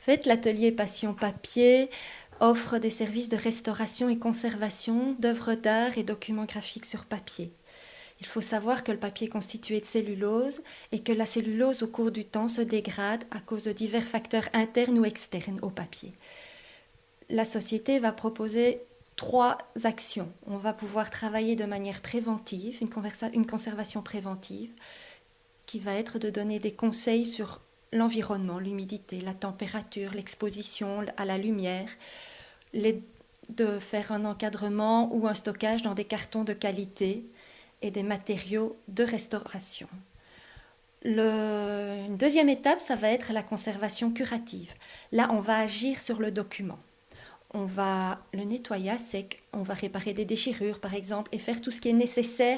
En fait, l'atelier Passion Papier offre des services de restauration et conservation d'œuvres d'art et documents graphiques sur papier. Il faut savoir que le papier est constitué de cellulose et que la cellulose au cours du temps se dégrade à cause de divers facteurs internes ou externes au papier. La société va proposer 3 actions. On va pouvoir travailler de manière préventive, une conservation préventive, qui va être de donner des conseils sur l'environnement, l'humidité, la température, l'exposition à la lumière, de faire un encadrement ou un stockage dans des cartons de qualité et des matériaux de restauration. Une deuxième étape, ça va être la conservation curative. Là, on va agir sur le document. On va le nettoyer à sec, on va réparer des déchirures par exemple et faire tout ce qui est nécessaire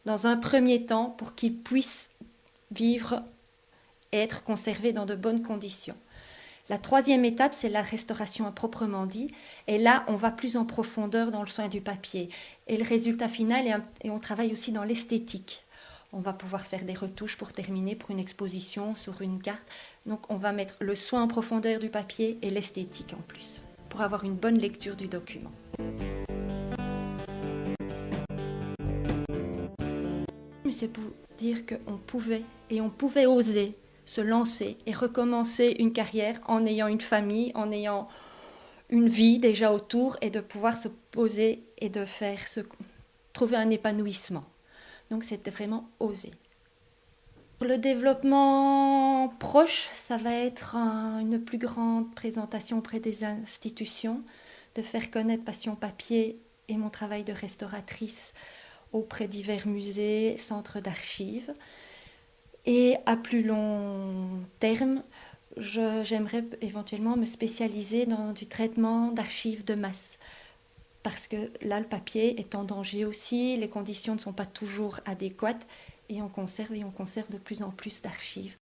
dans un premier temps pour qu'il puisse vivre et être conservé dans de bonnes conditions. La troisième étape, c'est la restauration à proprement dit. Et là, on va plus en profondeur dans le soin du papier. Et le résultat final, et on travaille aussi dans l'esthétique. On va pouvoir faire des retouches pour terminer pour une exposition sur une carte. Donc on va mettre le soin en profondeur du papier et l'esthétique en plus, pour avoir une bonne lecture du document. C'est pour dire qu'on pouvait oser se lancer et recommencer une carrière en ayant une famille, en ayant une vie déjà autour et de pouvoir se poser et de trouver un épanouissement. Donc c'était vraiment oser. Pour le développement proche, ça va être une plus grande présentation auprès des institutions, de faire connaître Passion Papier et mon travail de restauratrice auprès de divers musées, centres d'archives. Et à plus long terme, j'aimerais éventuellement me spécialiser dans du traitement d'archives de masse. Parce que là, le papier est en danger aussi, les conditions ne sont pas toujours adéquates et on conserve de plus en plus d'archives.